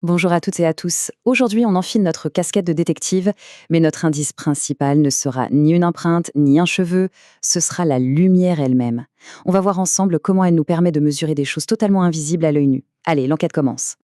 Bonjour à toutes et à tous. Aujourd'hui, on enfile notre casquette de détective, mais notre indice principal ne sera ni une empreinte, ni un cheveu, ce sera la lumière elle-même. On va voir ensemble comment elle nous permet de mesurer des choses totalement invisibles à l'œil nu. Allez, l'enquête commence.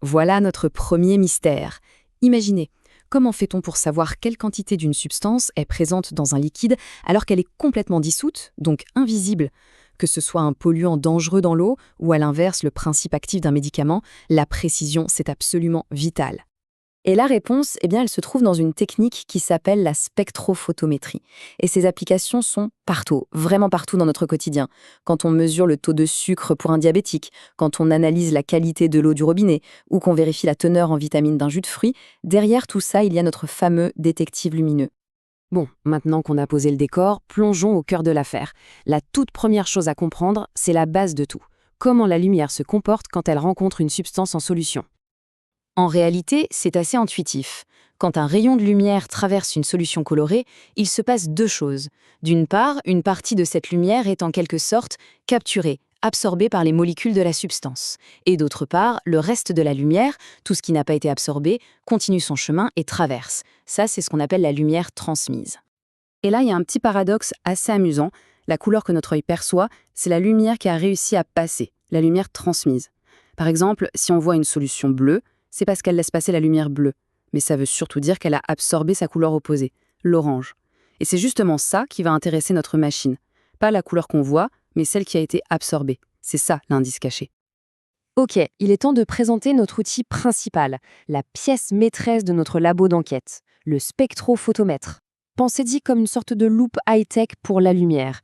Voilà notre premier mystère. Imaginez, comment fait-on pour savoir quelle quantité d'une substance est présente dans un liquide alors qu'elle est complètement dissoute, donc invisible? Que ce soit un polluant dangereux dans l'eau ou à l'inverse le principe actif d'un médicament, la précision, c'est absolument vital. Et la réponse, elle se trouve dans une technique qui s'appelle la spectrophotométrie. Et ces applications sont partout, vraiment partout dans notre quotidien. Quand on mesure le taux de sucre pour un diabétique, quand on analyse la qualité de l'eau du robinet, ou qu'on vérifie la teneur en vitamines d'un jus de fruits, derrière tout ça, il y a notre fameux détective lumineux. Bon, maintenant qu'on a posé le décor, plongeons au cœur de l'affaire. La toute première chose à comprendre, c'est la base de tout. Comment la lumière se comporte quand elle rencontre une substance en solution. En réalité, c'est assez intuitif. Quand un rayon de lumière traverse une solution colorée, il se passe deux choses. D'une part, une partie de cette lumière est en quelque sorte capturée, absorbée par les molécules de la substance. Et d'autre part, le reste de la lumière, tout ce qui n'a pas été absorbé, continue son chemin et traverse. Ça, c'est ce qu'on appelle la lumière transmise. Et là, il y a un petit paradoxe assez amusant. La couleur que notre œil perçoit, c'est la lumière qui a réussi à passer, la lumière transmise. Par exemple, si on voit une solution bleue, c'est parce qu'elle laisse passer la lumière bleue. Mais ça veut surtout dire qu'elle a absorbé sa couleur opposée, l'orange. Et c'est justement ça qui va intéresser notre machine. Pas la couleur qu'on voit, mais celle qui a été absorbée. C'est ça l'indice caché. Ok, il est temps de présenter notre outil principal, la pièce maîtresse de notre labo d'enquête, le spectrophotomètre. Pensez-y comme une sorte de loupe high-tech pour la lumière.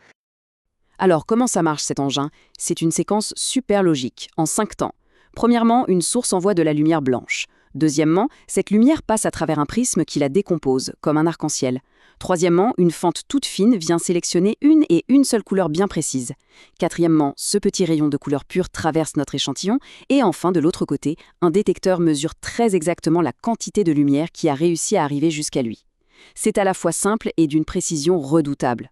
Alors, comment ça marche cet engin? C'est une séquence super logique, en 5 temps. Premièrement, une source envoie de la lumière blanche. Deuxièmement, cette lumière passe à travers un prisme qui la décompose, comme un arc-en-ciel. Troisièmement, une fente toute fine vient sélectionner une seule couleur bien précise. Quatrièmement, ce petit rayon de couleur pure traverse notre échantillon. Et enfin, de l'autre côté, un détecteur mesure très exactement la quantité de lumière qui a réussi à arriver jusqu'à lui. C'est à la fois simple et d'une précision redoutable.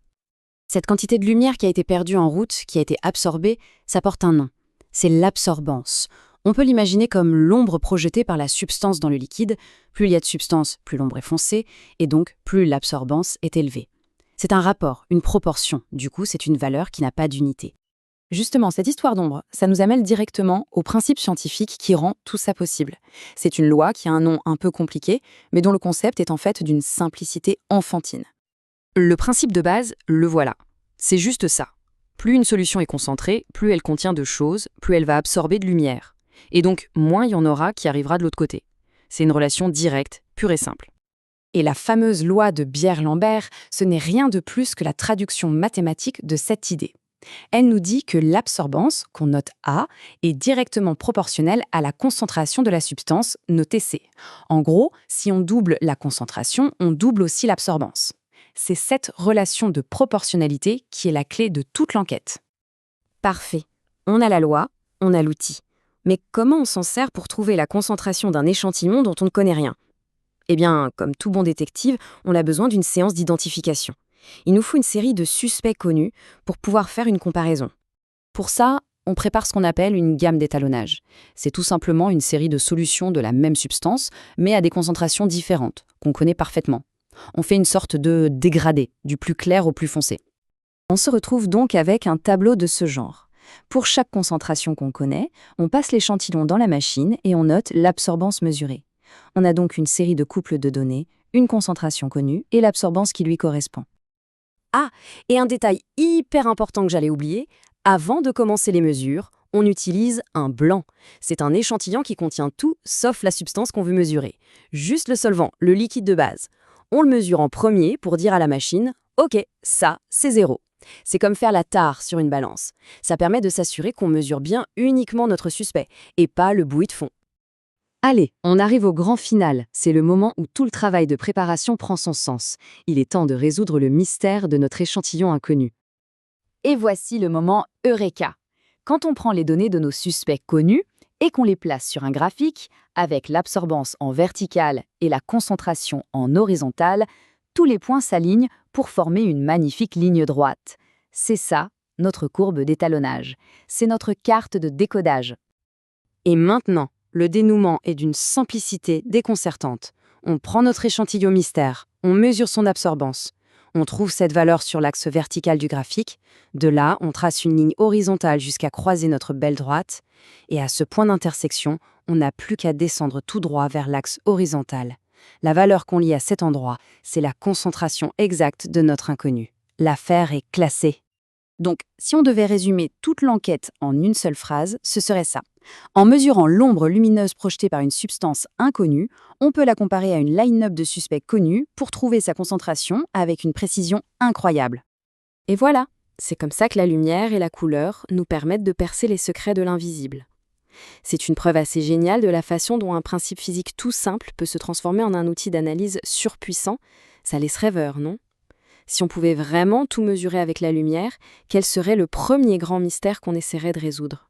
Cette quantité de lumière qui a été perdue en route, qui a été absorbée, ça porte un nom. C'est l'absorbance. On peut l'imaginer comme l'ombre projetée par la substance dans le liquide. Plus il y a de substance, plus l'ombre est foncée, et donc plus l'absorbance est élevée. C'est un rapport, une proportion. Du coup, c'est une valeur qui n'a pas d'unité. Justement, cette histoire d'ombre, ça nous amène directement au principe scientifique qui rend tout ça possible. C'est une loi qui a un nom un peu compliqué, mais dont le concept est en fait d'une simplicité enfantine. Le principe de base, le voilà. C'est juste ça. Plus une solution est concentrée, plus elle contient de choses, plus elle va absorber de lumière. Et donc, moins il y en aura qui arrivera de l'autre côté. C'est une relation directe, pure et simple. Et la fameuse loi de Beer-Lambert, ce n'est rien de plus que la traduction mathématique de cette idée. Elle nous dit que l'absorbance, qu'on note A, est directement proportionnelle à la concentration de la substance, notée C. En gros, si on double la concentration, on double aussi l'absorbance. C'est cette relation de proportionnalité qui est la clé de toute l'enquête. Parfait. On a la loi, on a l'outil. Mais comment on s'en sert pour trouver la concentration d'un échantillon dont on ne connaît rien? Eh bien, comme tout bon détective, on a besoin d'une séance d'identification. Il nous faut une série de suspects connus pour pouvoir faire une comparaison. Pour ça, on prépare ce qu'on appelle une gamme d'étalonnage. C'est tout simplement une série de solutions de la même substance, mais à des concentrations différentes, qu'on connaît parfaitement. On fait une sorte de dégradé, du plus clair au plus foncé. On se retrouve donc avec un tableau de ce genre. Pour chaque concentration qu'on connaît, on passe l'échantillon dans la machine et on note l'absorbance mesurée. On a donc une série de couples de données, une concentration connue et l'absorbance qui lui correspond. Ah, et un détail hyper important que j'allais oublier, avant de commencer les mesures, on utilise un blanc. C'est un échantillon qui contient tout sauf la substance qu'on veut mesurer. Juste le solvant, le liquide de base. On le mesure en premier pour dire à la machine « Ok, ça, c'est 0 ». C'est comme faire la tare sur une balance. Ça permet de s'assurer qu'on mesure bien uniquement notre suspect, et pas le bruit de fond. Allez, on arrive au grand final. C'est le moment où tout le travail de préparation prend son sens. Il est temps de résoudre le mystère de notre échantillon inconnu. Et voici le moment Eureka. Quand on prend les données de nos suspects connus et qu'on les place sur un graphique, avec l'absorbance en verticale et la concentration en horizontale, tous les points s'alignent pour former une magnifique ligne droite. C'est ça, notre courbe d'étalonnage. C'est notre carte de décodage. Et maintenant, Le dénouement est d'une simplicité déconcertante. On prend notre échantillon mystère, on mesure son absorbance. On trouve cette valeur sur l'axe vertical du graphique. De là, on trace une ligne horizontale jusqu'à croiser notre belle droite. Et à ce point d'intersection, on n'a plus qu'à descendre tout droit vers l'axe horizontal. La valeur qu'on lit à cet endroit, c'est la concentration exacte de notre inconnu. L'affaire est classée. Donc, si on devait résumer toute l'enquête en une seule phrase, ce serait ça. En mesurant l'ombre lumineuse projetée par une substance inconnue, on peut la comparer à une line-up de suspects connus pour trouver sa concentration avec une précision incroyable. Et voilà, c'est comme ça que la lumière et la couleur nous permettent de percer les secrets de l'invisible. C'est une preuve assez géniale de la façon dont un principe physique tout simple peut se transformer en un outil d'analyse surpuissant. Ça laisse rêveur, non ? Si on pouvait vraiment tout mesurer avec la lumière, quel serait le premier grand mystère qu'on essaierait de résoudre ?